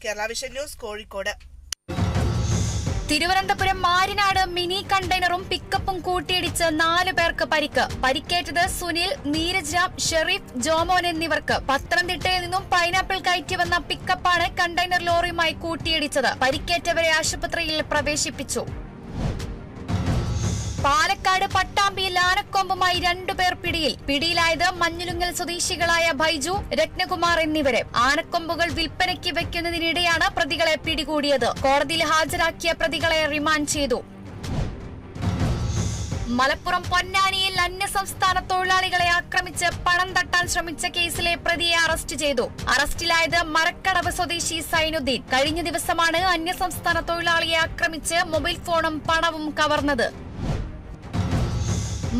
Kerala vision news Kozhikode. Thiruvananthapuram Marinad mini കണ്ടെയ്നറും പിക്കപ്പും കൂട്ടിയിടിച്ച് 4 പേർക്ക് പരിക്ക്. പരിക്കേറ്റത് സുനിൽ, നീരജ് രാം, ഷെറീഫ്, ജോമോൻ എന്നിവർക്ക്. പത്തനംതിട്ടയിൽ നിന്നും പൈനാപ്പിൾ കയറ്റി വന്ന പിക്കപ്പാണ് കണ്ടെയ്നർ ലോറിയുമായി കൂട്ടിയിടിച്ചത്. പരിക്കേറ്റവരെ ആശുപത്രിയിൽ പ്രവേശിപ്പിച്ചു. പാലക്കാട് പട്ടാമ്പിയിൽ ആനക്കൊമ്പുമായി 2 പേർ പിടിയിലായത് മഞ്ഞുലുങ്ങൽ സ്വദേശികളായ ബൈജു, രത്നകുമാർ എന്നിവരെ. ആനക്കൊമ്പുകൾ വിൽപ്പനയ്ക്ക് വെക്കുന്നതിനിടെയാണ് പ്രതികളെ പിടികൂടിയത്. കോടതിയിൽ ഹാജരാക്കിയ പ്രതികളെ റിമാൻഡ് ചെയ്തു. മലപ്പുറം പൊന്നാനിയിൽ അന്യസംസ്ഥാന തൊഴിലാളികളെ ആക്രമിച്ച് പണം തട്ടാൻ ശ്രമിച്ച കേസിലെ പ്രതിയെ അറസ്റ്റ് ചെയ്തു. അറസ്റ്റിലായത് മരക്കടവ് സ്വദേശി സൈനുദ്ദീൻ. കഴിഞ്ഞ ദിവസമാണ് അന്യസംസ്ഥാന തൊഴിലാളിയെ ആക്രമിച്ച് മൊബൈൽ ഫോണും പണവും കവർന്നത്.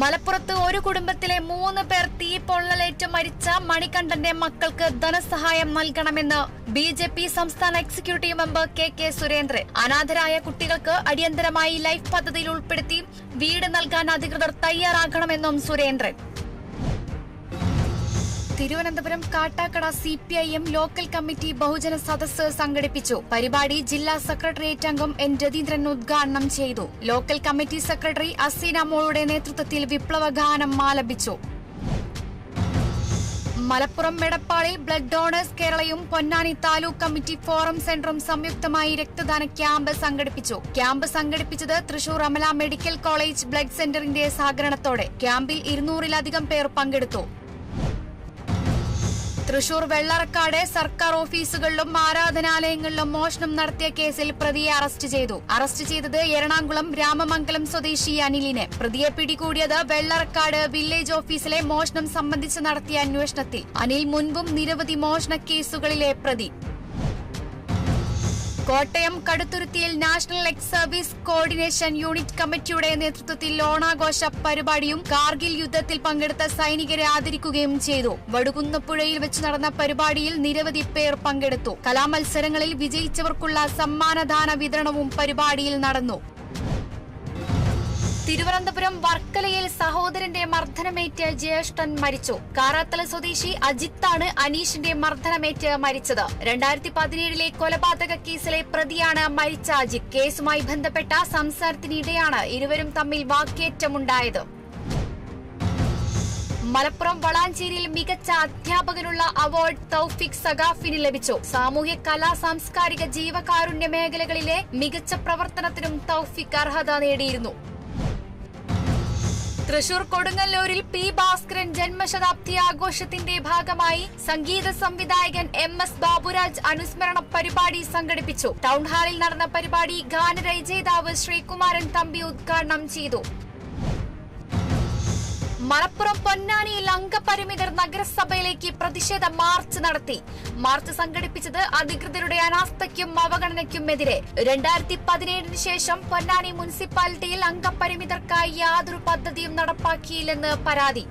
മലപ്പുറത്ത് ഒരു കുടുംബത്തിലെ 3 പേർ തീ പൊള്ളലേറ്റ് മരിച്ച മണികണ്ഠന്റെ മക്കൾക്ക് ധനസഹായം നൽകണമെന്ന് BJP സംസ്ഥാന എക്സിക്യൂട്ടീവ് മെമ്പർ KK സുരേന്ദ്രൻ. അനാഥരായ കുട്ടികൾക്ക് അടിയന്തരമായി ലൈഫ് പദ്ധതിയിൽ ഉൾപ്പെടുത്തി വീട് നൽകാൻ അധികൃതർ തയ്യാറാകണമെന്നും Surendran. Thiruvananthapuram Kattakada CPIM local committee ബഹുജന സദസ്സ് സംഘടിപ്പിച്ചു. പരിപാടി ജില്ലാ സെക്രട്ടേറിയറ്റ് അംഗം N രതീന്ദ്രൻ ഉദ്ഘാടനം ചെയ്തു. ലോക്കൽ കമ്മിറ്റി സെക്രട്ടറി അസീന മോളുടെ നേതൃത്വത്തിൽ വിപ്ലവഗാനം ആലപിച്ചു. മലപ്പുറം മെടപ്പാളിൽ ബ്ലഡ് ഡോണേഴ്സ് കേരളയും പൊന്നാനി താലൂക്ക് കമ്മിറ്റി ഫോറം സെന്ററും സംയുക്തമായി രക്തദാന ക്യാമ്പ് സംഘടിപ്പിച്ചു. ക്യാമ്പ് സംഘടിപ്പിച്ചത് Thrissur Amala medical college blood സെന്ററിന്റെ സഹകരണത്തോടെ. ക്യാമ്പിൽ 200-ലധികം പേർ പങ്കെടുത്തു. തൃശൂർ വെള്ളറക്കാട് സർക്കാർ ഓഫീസുകളിലും ആരാധനാലയങ്ങളിലും മോഷണം നടത്തിയ കേസിൽ പ്രതിയെ അറസ്റ്റ് ചെയ്തു. അറസ്റ്റ് ചെയ്തത് എറണാകുളം രാമമംഗലം സ്വദേശി അനിലിനെ. പ്രതിയെ പിടികൂടിയത് വെള്ളറക്കാട് വില്ലേജ് ഓഫീസിലെ മോഷണം സംബന്ധിച്ച് നടത്തിയ അന്വേഷണത്തിൽ. അനിൽ മുൻപും നിരവധി മോഷണ കേസുകളിലെ പ്രതി. കോട്ടയം കടുത്തുരുത്തിയിൽ national ex service coordination unit കമ്മിറ്റിയുടെ നേതൃത്വത്തിൽ ഓണാഘോഷ പരിപാടിയും കാർഗിൽ യുദ്ധത്തിൽ പങ്കെടുത്ത സൈനികരെ ആദരിക്കുകയും ചെയ്തു. വടുകുന്നപ്പുഴയിൽ വെച്ച് നടന്ന പരിപാടിയിൽ നിരവധി പേർ പങ്കെടുത്തു. കലാമത്സരങ്ങളിൽ വിജയിച്ചവർക്കുള്ള സമ്മാനദാന വിതരണവും പരിപാടിയിൽ നടന്നു. തിരുവനന്തപുരം വർക്കലയിൽ സഹോദരന്റെ മർദ്ദനമേറ്റ് ജ്യേഷ്ഠൻ മരിച്ചു. കാറാത്തല സ്വദേശി അജിത്താണ് അനീഷിന്റെ മർദ്ദനമേറ്റ് മരിച്ചത്. 2017 കൊലപാതക കേസിലെ പ്രതിയാണ് മരിച്ച അജിത്. കേസുമായി ബന്ധപ്പെട്ട സംസാരത്തിനിടെയാണ് ഇരുവരും തമ്മിൽ വാക്കേറ്റമുണ്ടായത്. മലപ്പുറം വളാഞ്ചേരിയിൽ മികച്ച അധ്യാപകനുള്ള അവാർഡ് തൗഫീഖ് സഖാഫിന് ലഭിച്ചു. സാമൂഹ്യ കലാ സാംസ്കാരിക ജീവകാരുണ്യ മേഖലകളിലെ മികച്ച പ്രവർത്തനത്തിനും തൗഫീഖ് അർഹത നേടിയിരുന്നു. തൃശൂർ കൊടുങ്ങല്ലൂരിൽ P. ഭാസ്കരൻ ജന്മശതാബ്ദി ആഘോഷത്തിന്റെ ഭാഗമായി സംഗീത സംവിധായകൻ MS ബാബുരാജ് അനുസ്മരണ പരിപാടി സംഘടിപ്പിച്ചു. ടൗൺഹാളിൽ നടന്ന പരിപാടി ഗാനരചയിതാവ് ശ്രീകുമാരൻ തമ്പി ഉദ്ഘാടനം ചെയ്തു. മലപ്പുറം പൊന്നാനിയിൽ അംഗപരിമിതർ നഗരസഭയിലേക്ക് പ്രതിഷേധ മാർച്ച് നടത്തി. മാർച്ച് സംഘടിപ്പിച്ചത് അധികൃതരുടെ അനാസ്ഥയ്ക്കും അവഗണനയ്ക്കുമെതിരെ. 2017 ശേഷം പൊന്നാനി മുനിസിപ്പാലിറ്റിയിൽ അംഗപരിമിതർക്കായി യാതൊരു പദ്ധതിയും നടപ്പാക്കിയില്ലെന്ന് പരാതി.